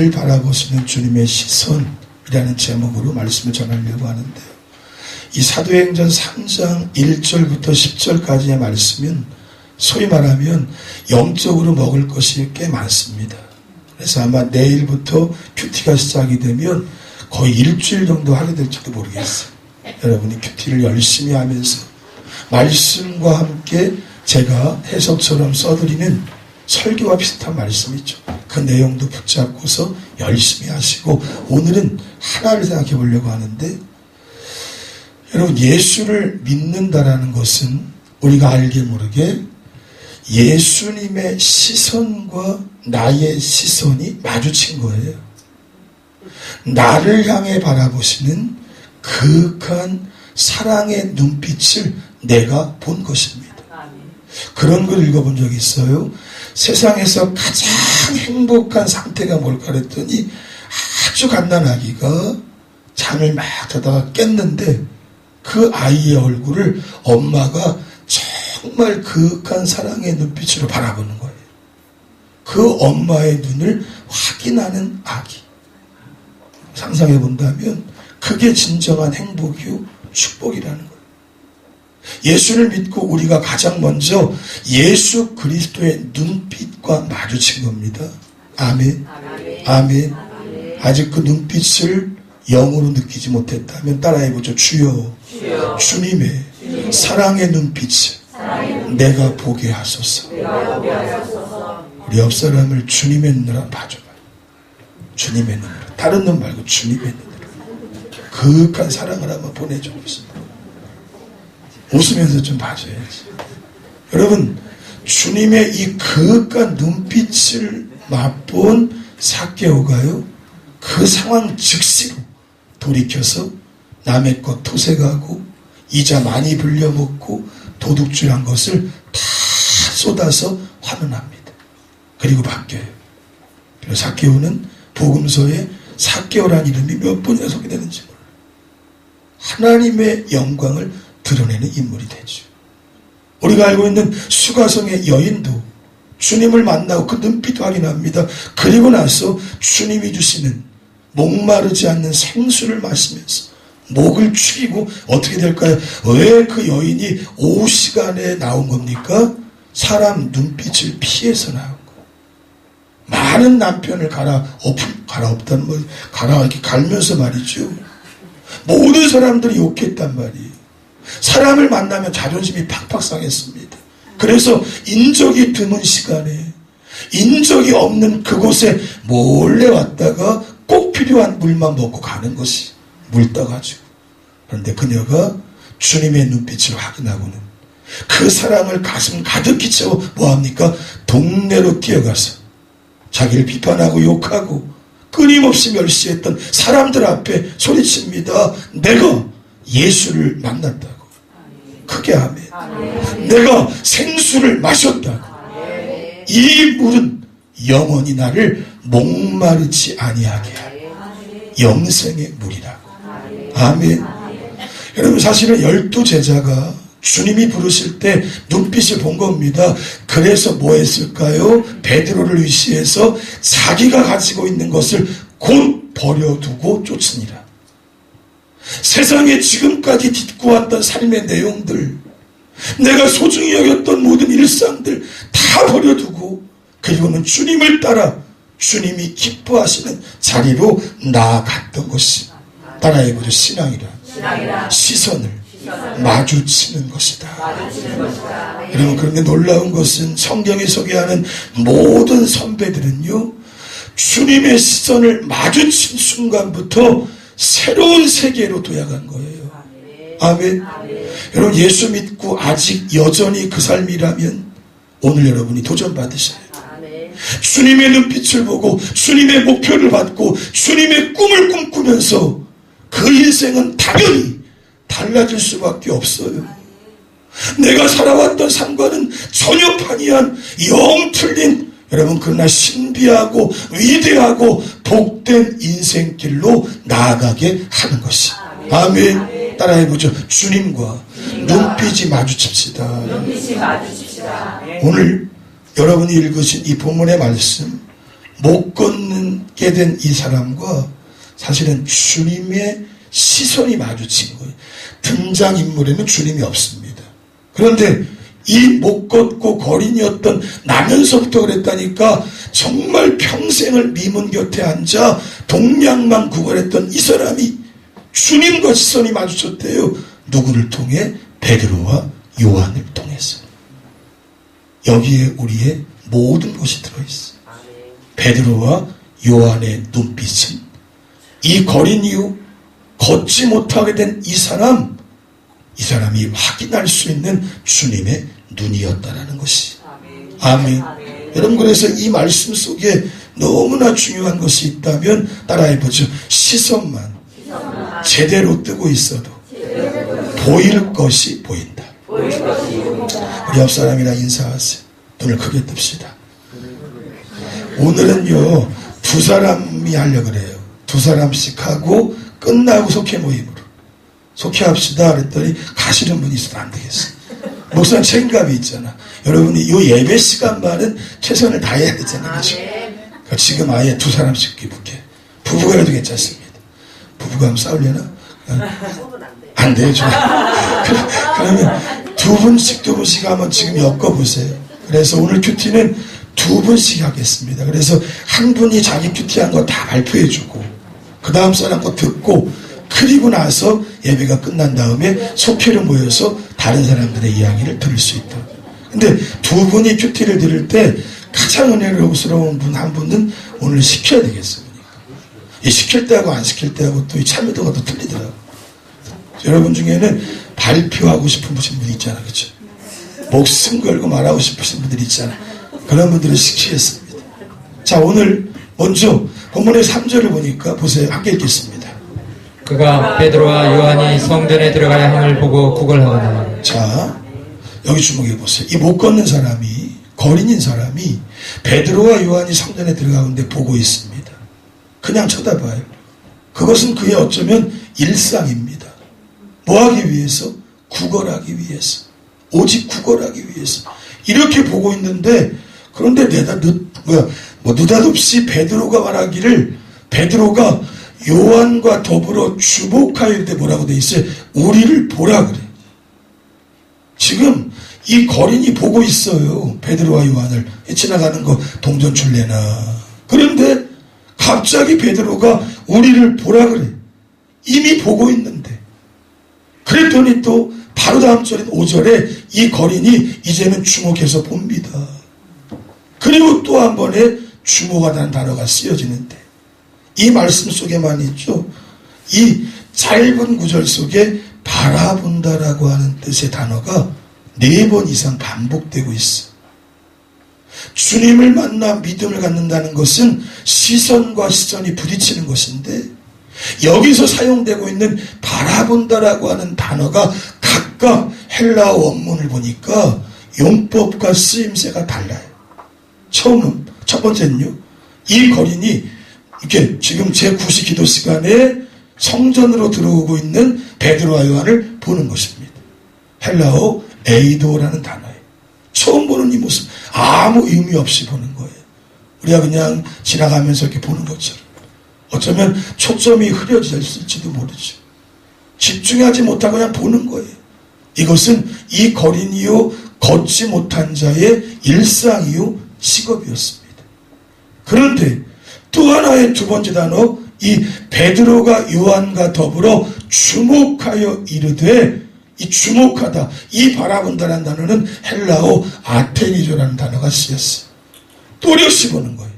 나를 바라보시는 주님의 시선이라는 제목으로 말씀을 전하려고 하는데요. 이 사도행전 3장 1절부터 10절까지의 말씀은 소위 말하면 영적으로 먹을 것이 꽤 많습니다. 그래서 아마 내일부터 큐티가 시작이 되면 거의 일주일 정도 하게 될지도 모르겠어요. 여러분이 큐티를 열심히 하면서 말씀과 함께 제가 해석처럼 써드리는 설교와 비슷한 말씀이죠. 그 내용도 붙잡고서 열심히 하시고 오늘은 하나를 생각해 보려고 하는데, 여러분, 예수를 믿는다라는 것은 우리가 알게 모르게 예수님의 시선과 나의 시선이 마주친 거예요. 나를 향해 바라보시는 그윽한 사랑의 눈빛을 내가 본 것입니다. 그런 걸 읽어본 적이 있어요. 세상에서 가장 행복한 상태가 뭘까 그랬더니 아주 갓난아기가 잠을 막 자다가 깼는데 그 아이의 얼굴을 엄마가 정말 그윽한 사랑의 눈빛으로 바라보는 거예요. 그 엄마의 눈을 확인하는 아기. 상상해 본다면 그게 진정한 행복이요 축복이라는 거예요. 예수를 믿고 우리가 가장 먼저 예수 그리스도의 눈빛과 마주친 겁니다. 아멘. 아멘. 아직 그 눈빛을 영으로 느끼지 못했다면 따라해보죠. 주여, 주님의 사랑의 눈빛을 내가 보게 하소서. 우리 옆 사람을 주님의 눈으로 봐줘봐요. 주님의 눈으로. 다른 눈 말고 주님의 눈으로. 그윽한 사랑을 한번 보내줘 봅시다. 웃으면서 좀 봐줘야지. 여러분, 주님의 이 그윽한 눈빛을 맛본 삭개오가요, 그 상황 즉시로 돌이켜서 남의 것 토색하고 이자 많이 불려먹고 도둑질한 것을 다 쏟아서 환원합니다. 그리고 바뀌어요. 그래서 삭개오는 복음서에 삭개오라는 이름이 몇 번이나 소개되는지 몰라요. 하나님의 영광을 드러내는 인물이 되죠. 우리가 알고 있는 수가성의 여인도 주님을 만나고 그 눈빛 확인합니다. 그리고 나서 주님이 주시는 목마르지 않는 생수를 마시면서 목을 축이고 어떻게 될까요? 왜 그 여인이 오후 시간에 나온 겁니까? 사람 눈빛을 피해서 나온 거예요. 많은 남편을 갈아엎다는 뭐 이렇게 갈면서 말이죠. 모든 사람들이 욕했단 말이에요. 사람을 만나면 자존심이 팍팍 상했습니다. 그래서 인적이 드문 시간에 인적이 없는 그곳에 몰래 왔다가 꼭 필요한 물만 먹고 가는 것이 물 떠가지고. 그런데 그녀가 주님의 눈빛을 확인하고는 그 사랑을 가슴 가득히 채워 뭐합니까? 동네로 뛰어가서 자기를 비판하고 욕하고 끊임없이 멸시했던 사람들 앞에 소리칩니다. 내가 예수를 만났다고. 크게 아멘. 내가 생수를 마셨다고. 이 물은 영원히 나를 목마르지 아니하게 할 영생의 물이라고. 아멘. 여러분, 사실은 12제자가 주님이 부르실 때 눈빛을 본 겁니다. 그래서 뭐 했을까요? 베드로를 의시해서 자기가 가지고 있는 것을 곧 버려두고 쫓으니라. 세상에 지금까지 딛고왔던 삶의 내용들, 내가 소중히 여겼던 모든 일상들 다 버려두고 그리고는 주님을 따라 주님이 기뻐하시는 자리로 나아갔던 것이, 따라해보죠, 신앙이라. 시선을 마주치는 것이다. 여러분, 그런데 놀라운 것은 성경이 소개하는 모든 선배들은요, 주님의 시선을 마주친 순간부터 새로운 세계로 도약한 거예요. 아멘. 여러분, 예수 믿고 아직 여전히 그 삶이라면 오늘 여러분이 도전받으셔요. 주님의 눈빛을 보고 주님의 목표를 받고 주님의 꿈을 꿈꾸면서 그 인생은 당연히 달라질 수밖에 없어요. 내가 살아왔던 삶과는 전혀 판이한 영 틀린, 여러분, 그러나 신비하고 위대하고 복된 인생길로 나아가게 하는 것이. 아멘. 따라해보죠. 주님과 눈빛이 마주칩시다. 오늘 여러분이 읽으신 이 본문의 말씀, 못 걷게 된 이 사람과 사실은 주님의 시선이 마주친 거예요. 등장인물에는 주님이 없습니다. 그런데 이 못 걷고 거린이었던 나면서부터 그랬다니까 정말 평생을 미문 곁에 앉아 동량만 구걸했던 이 사람이 주님과 시선이 마주쳤대요. 누구를 통해? 베드로와 요한을 통해서. 여기에 우리의 모든 것이 들어있어. 베드로와 요한의 눈빛은 이 거린 이후 걷지 못하게 된 이 사람이 확인할 수 있는 주님의 눈이었다라는 것이. 아멘. 여러분, 그래서 이 말씀 속에 너무나 중요한 것이 있다면 따라해보죠. 시선만 제대로 뜨고 있어도 보일 것이 보인다. 우리 옆 사람이랑 인사하세요. 눈을 크게 뜹시다. 오늘은요, 두 사람이 하려고 그래요. 두 사람씩 하고 끝나고 속회 모임으로 속회합시다 그랬더니 가시는 분이 있어도 안 되겠어. 목사님 책임감이 있잖아. 여러분이 이 예배 시간만은 최선을 다해야 되잖아. 그렇죠? 그러니까 지금 아예 두 사람씩 기쁘게. 부부가 해도 괜찮습니다. 부부가 하면 싸우려나? 안 돼요. 그러면 두 분씩 한번 지금 엮어보세요. 그래서 오늘 큐티는 두 분씩 하겠습니다. 그래서 한 분이 자기 큐티한 거 다 발표해주고 그 다음 사람 거 듣고 그리고 나서 예배가 끝난 다음에 속회로 모여서 다른 사람들의 이야기를 들을 수 있다. 근데 두 분이 큐티를 들을 때 가장 은혜로운 분 한 분은 오늘 시켜야 되겠습니까? 이 시킬 때하고 안 시킬 때하고 또 이 참여도가 또 틀리더라고요. 여러분 중에는 발표하고 싶은 분 있잖아. 그렇죠? 목숨 걸고 말하고 싶으신 분들 있잖아. 그런 분들은 시키겠습니다. 자, 오늘 먼저 본문의 3절을 보니까 보세요. 함께 읽겠습니다. 그가 베드로와 요한이 성전에 들어가야 함을 보고 구걸하거나. 자, 여기 주목해 보세요. 이 못 걷는 사람이, 거린인 사람이 베드로와 요한이 성전에 들어가는데 보고 있습니다. 그냥 쳐다봐요. 그것은 그의 어쩌면 일상입니다. 뭐하기 위해서? 구걸하기 위해서. 오직 구걸하기 위해서. 이렇게 보고 있는데, 그런데 느닷없이 베드로가 말하기를, 베드로가 요한과 더불어 주목하여 때 뭐라고 돼 있어요? 우리를 보라 그래. 지금 이 거린이 보고 있어요. 베드로와 요한을. 지나가는 거 동전 줄래나. 그런데 갑자기 베드로가 우리를 보라 그래. 이미 보고 있는데. 그랬더니 또 바로 다음 절인 5절에 이 거린이 이제는 주목해서 봅니다. 그리고 또 한 번에 주목하다는 단어가 쓰여지는데 이 말씀 속에만 있죠. 이 짧은 구절 속에 바라본다라고 하는 뜻의 단어가 4번 이상 반복되고 있어. 주님을 만나 믿음을 갖는다는 것은 시선과 시선이 부딪히는 것인데 여기서 사용되고 있는 바라본다라고 하는 단어가 각각 헬라어 원문을 보니까 용법과 쓰임새가 달라요. 첫 번째는요. 이 거린이 이렇게 지금 제9시 기도 시간에 성전으로 들어오고 있는 베드로와 요한을 보는 것입니다. 헬라어 에이도라는 단어예요. 처음 보는 이 모습 아무 의미 없이 보는 거예요. 우리가 그냥 지나가면서 이렇게 보는 것처럼 어쩌면 초점이 흐려졌을지도 모르죠. 집중하지 못하고 그냥 보는 거예요. 이것은 이 거린이요 걷지 못한 자의 일상이요 직업이었습니다. 그런데 또 하나의 두 번째 단어 이 베드로가 요한과 더불어 주목하여 이르되 이 주목하다, 이 바라본다라는 단어는 헬라어 아테니조라는 단어가 쓰였어요. 또렷이 보는 거예요.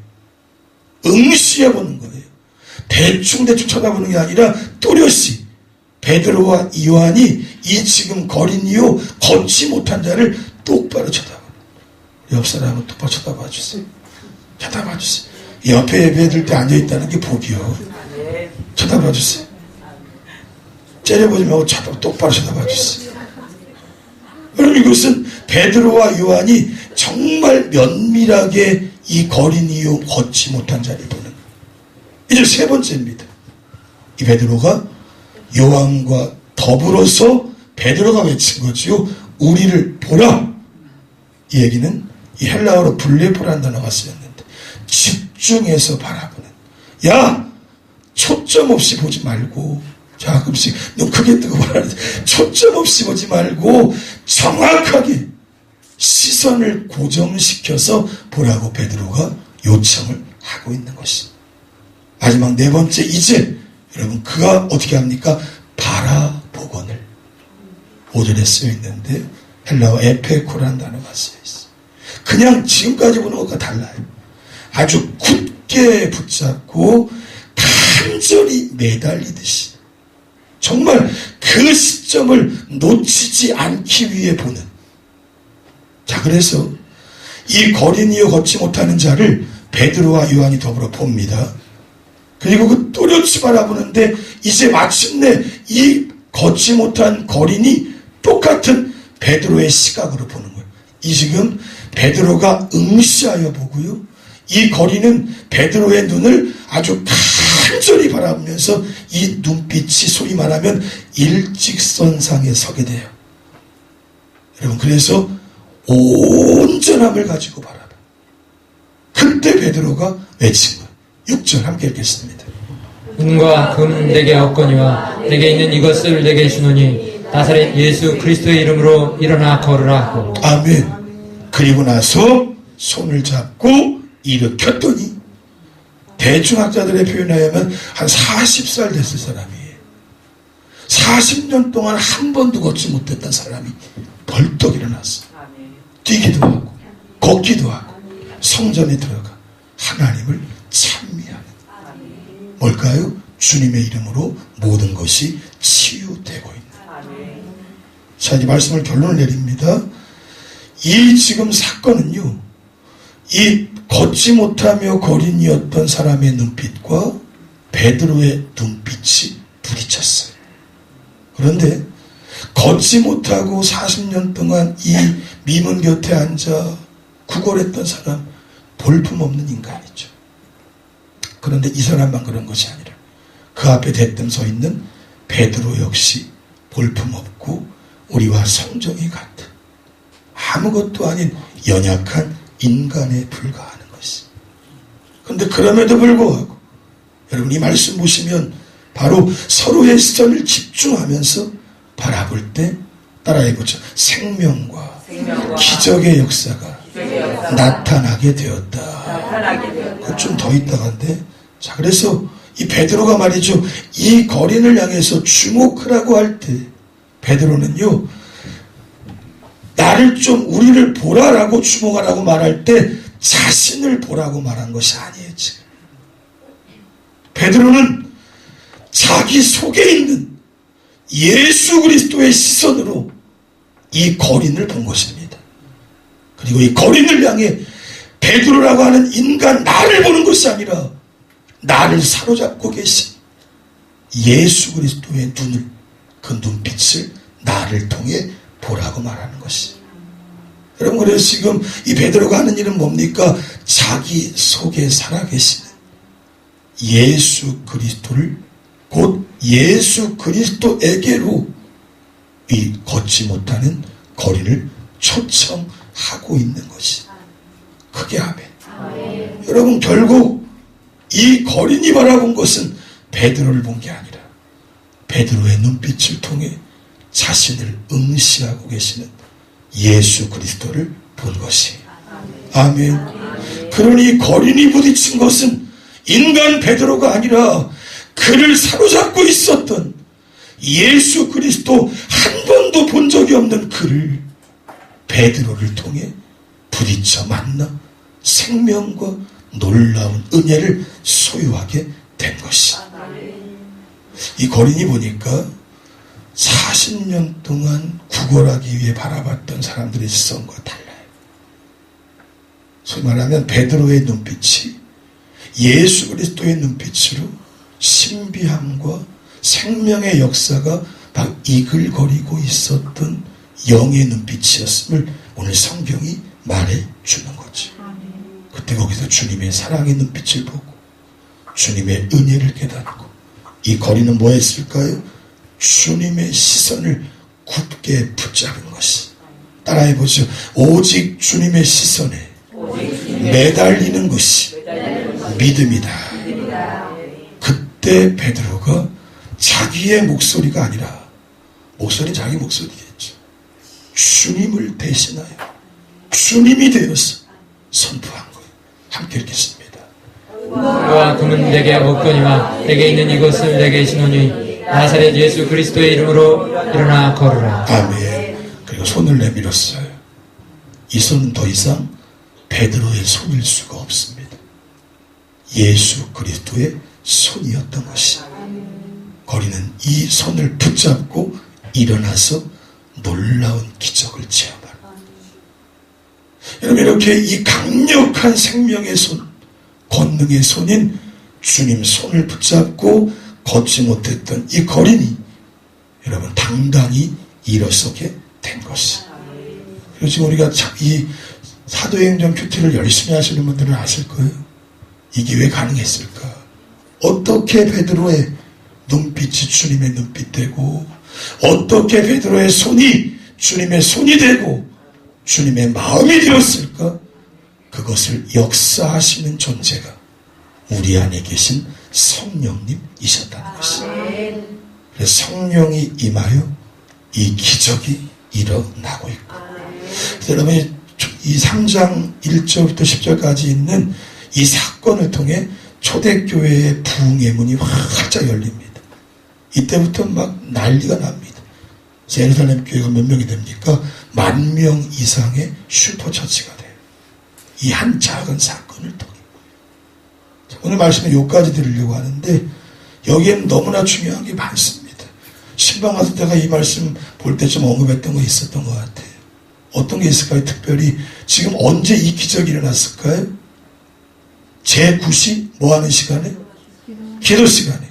응시해 보는 거예요. 대충 쳐다보는 게 아니라 또렷이 베드로와 요한이 이 지금 거린이요 걷지 못한 자를 똑바로 쳐다보는 거예요. 옆 사람은 똑바로 쳐다봐 주세요. 쳐다봐 주세요. 옆에 예배들 때 앉아있다는 게 복이요. 쳐다봐 주세요. 째려보지 말고 똑바로 쳐다봐 주세요. 여러분 이것은 베드로와 요한이 정말 면밀하게 이 거린이요 걷지 못한 자를 보는 거예요. 이제 세 번째입니다. 이 베드로가 요한과 더불어서 베드로가 외친 거지요. 우리를 보라. 이 얘기는 이 헬라어로 블레포라는 단어가 쓰였는데 집중해서 바라보는, 야 초점 없이 보지 말고, 자 가끔씩 눈 크게 뜨고 보라, 초점 없이 보지 말고 정확하게 시선을 고정시켜서 보라고 베드로가 요청을 하고 있는 것입니다. 마지막 네 번째, 이제 여러분 그가 어떻게 합니까? 바라보건을 5절에 쓰여 있는데 헬라어 에페코라는 단어가 쓰여 있어요. 그냥 지금까지 보는 것과 달라요. 아주 굳게 붙잡고 간절히 매달리듯이 정말 그 시점을 놓치지 않기 위해 보는. 자, 그래서 이 거린이여 걷지 못하는 자를 베드로와 요한이 더불어 봅니다. 그리고 그 또렷이 바라보는데 이제 마침내 이 걷지 못한 거린이 똑같은 베드로의 시각으로 보는 거예요. 이 지금 베드로가 응시하여 보고요, 이 거린은 베드로의 눈을 아주 간절히 바라보면서 이 눈빛이 소위 말하면 일직선상에 서게 돼요. 여러분, 그래서 온전함을 가지고 바라봐. 그때 베드로가 외친 거예요. 6절 함께 읽겠습니다. 은과 금 내게 얻거니와 내게 있는 이것을 내게 주노니 나사렛 예수 그리스도의 이름으로 일어나 걸으라 하고. 아멘. 그리고 나서 손을 잡고 일으켰더니, 대중학자들의 표현에 의하면 한 40살 됐을 사람이에요. 40년 동안 한 번도 걷지 못했던 사람이 벌떡 일어났어. 뛰기도 하고 걷기도 하고 성전에 들어가 하나님을 찬미하는. 뭘까요? 주님의 이름으로 모든 것이 치유되고 있는. 자, 이 말씀을 결론을 내립니다. 이 지금 사건은요, 이 걷지 못하며 거린이었던 사람의 눈빛과 베드로의 눈빛이 부딪혔어요. 그런데 걷지 못하고 40년 동안 이 미문 곁에 앉아 구걸했던 사람, 볼품없는 인간이죠. 그런데 이 사람만 그런 것이 아니라 그 앞에 대뜸 서 있는 베드로 역시 볼품없고 우리와 성정이 같은 아무것도 아닌 연약한 인간에 불과하는 것이. 그런데 그럼에도 불구하고 여러분, 이 말씀 보시면 바로 서로의 시선을 집중하면서 바라볼 때 따라해보죠. 생명과 기적의 역사가 나타나게 되었다. 그거 좀 더 있다간데. 자, 그래서 이 베드로가 말이죠, 이 거린을 향해서 주목하라고 할 때 베드로는요, 나를 좀, 우리를 보라라고 주목하라고 말할 때 자신을 보라고 말한 것이 아니에요. 지금 베드로는 자기 속에 있는 예수 그리스도의 시선으로 이 거린을 본 것입니다. 그리고 이 거린을 향해 베드로라고 하는 인간 나를 보는 것이 아니라 나를 사로잡고 계신 예수 그리스도의 눈을, 그 눈빛을 나를 통해 보라고 말하는 것이. 여러분, 그래서 지금 이 베드로가 하는 일은 뭡니까? 자기 속에 살아계시는 예수 그리스도를, 곧 예수 그리스도에게로 이 걷지 못하는 거린을 초청하고 있는 것이. 그게 아멘. 여러분, 결국 이 거린이 바라본 것은 베드로를 본 게 아니라 베드로의 눈빛을 통해 자신을 응시하고 계시는 예수 그리스도를 본 것이. 아멘. 그러니 거린이 부딪힌 것은 인간 베드로가 아니라 그를 사로잡고 있었던 예수 그리스도, 한 번도 본 적이 없는 그를 베드로를 통해 부딪혀 만나 생명과 놀라운 은혜를 소유하게 된 것이. 이 거린이 보니까 40년 동안 구걸하기 위해 바라봤던 사람들의 시선과 달라요. 소위 말하면 베드로의 눈빛이 예수 그리스도의 눈빛으로 신비함과 생명의 역사가 막 이글거리고 있었던 영의 눈빛이었음을 오늘 성경이 말해주는 거죠. 그때 거기서 주님의 사랑의 눈빛을 보고 주님의 은혜를 깨닫고, 이 거리는 뭐 했을까요? 주님의 시선을 굳게 붙잡은 것이. 따라해보죠. 오직 주님의 시선에 매달리는 것이 믿음이다. 그때 베드로가 자기의 목소리가 아니라, 목소리는 자기 목소리겠죠, 주님을 대신하여 주님이 되어서 선포한 거예요. 함께 읽겠습니다. 너와 금은 내게 없거니와 내게 있는 이것을 내게 주노니 나사렛 예수 그리스도의 이름으로 일어나 걸으라. 아멘. 그리고 손을 내밀었어요. 이 손은 더 이상 베드로의 손일 수가 없습니다. 예수 그리스도의 손이었던 것이. 거리는 이 손을 붙잡고 일어나서 놀라운 기적을 체험하라. 여러분, 이렇게 이 강력한 생명의 손, 권능의 손인 주님 손을 붙잡고 걷지 못했던 이 거린이 여러분 당당히 일어서게 된 것이. 그리고 지금 우리가 이 사도행전 큐티를 열심히 하시는 분들은 아실 거예요. 이게 왜 가능했을까? 어떻게 베드로의 눈빛이 주님의 눈빛 되고, 어떻게 베드로의 손이 주님의 손이 되고 주님의 마음이 되었을까? 그것을 역사하시는 존재가 우리 안에 계신 성령님이셨다는 것이죠. 그래서 성령이 임하여 이 기적이 일어나고 있고, 그래서 여러분이 이 3장 1절부터 10절까지 있는 이 사건을 통해 초대교회의 부흥의 문이 활짝 열립니다. 이때부터 막 난리가 납니다. 예루살렘 교회가 몇 명이 됩니까? 10,000명 이상의 슈퍼처치가 돼요. 이 한 작은 사건을 통해. 오늘 말씀은 여기까지 드리려고 하는데, 여기에는 너무나 중요한 게 많습니다. 신방 왔을 때가 이 말씀 볼 때 좀 언급했던 거 있었던 것 같아요. 어떤 게 있을까요? 특별히 지금 언제 이 기적이 일어났을까요? 제9시 뭐 하는 시간에? 기도 시간에.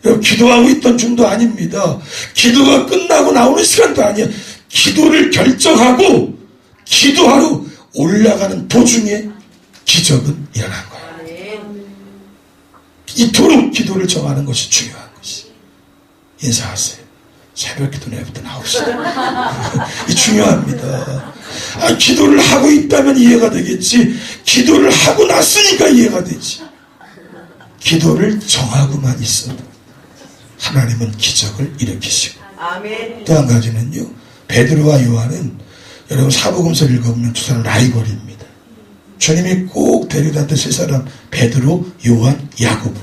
여러분, 기도하고 있던 중도 아닙니다. 기도가 끝나고 나오는 시간도 아니야. 기도를 결정하고 기도하러 올라가는 도중에 기적은 일어난 거예요. 이토록 기도를 정하는 것이 중요한 것이. 인사하세요. 새벽 기도 내부터 나옵시다. 이 중요합니다. 기도를 하고 있다면 이해가 되겠지, 기도를 하고 났으니까 이해가 되지. 기도를 정하고만 있어도 하나님은 기적을 일으키시고. 또 한 가지는요, 베드로와 요한은 여러분 사복음서 읽어보면 두 사람 라이벌입니다. 주님이 꼭 데려다던 세 사람, 베드로, 요한, 야고보.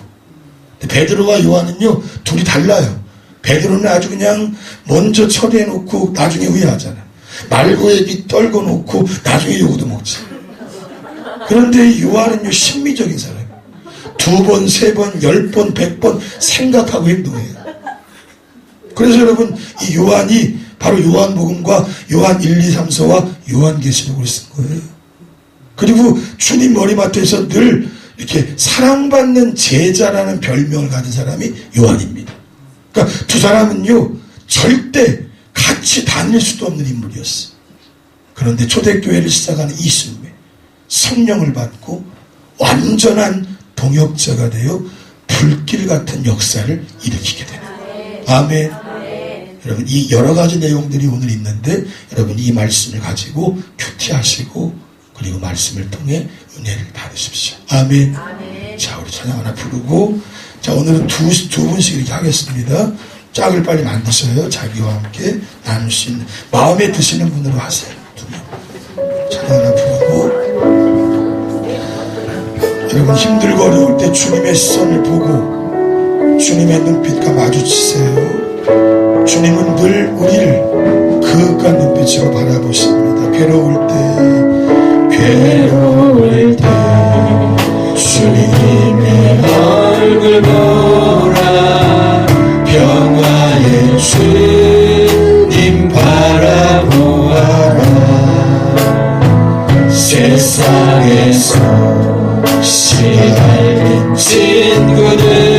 베드로와 요한은요 둘이 달라요. 베드로는 아주 그냥 먼저 처리해놓고 나중에 후회하잖아. 말고애비 떨궈놓고 나중에 요거도 먹지. 그런데 요한은요 신미적인 사람이에요. 2번, 3번, 10번, 100번 생각하고 행동해요. 그래서 여러분 이 요한이 바로 요한복음과 요한 1, 2, 3서와 요한계시록을 쓴 거예요. 그리고 주님 머리맡에서 늘 이렇게 사랑받는 제자라는 별명을 가진 사람이 요한입니다. 그러니까 두 사람은요 절대 같이 다닐 수도 없는 인물이었어요. 그런데 초대교회를 시작하는 이 순간에 성령을 받고 완전한 동역자가 되어 불길 같은 역사를 일으키게 되는 거예요. 아멘. 여러분 이 여러 가지 내용들이 오늘 있는데, 여러분 이 말씀을 가지고 큐티하시고 그리고 말씀을 통해 은혜를 받으십시오. 아멘. 자, 우리 찬양 하나 부르고, 자, 오늘은 두 분씩 이렇게 하겠습니다. 짝을 빨리 만드셔요. 자기와 함께 나눌 수 있는, 마음에 드시는 분으로 하세요. 두 분. 찬양 하나 부르고, 여러분 힘들고 어려울 때 주님의 시선을 보고 주님의 눈빛과 마주치세요. 주님은 늘 우리를 그윽한 눈빛으로 바라보십니다. 괴로울 때 주님의 얼굴 보라. 평화의 주님 바라보아라. 세상에서 시달린 친구들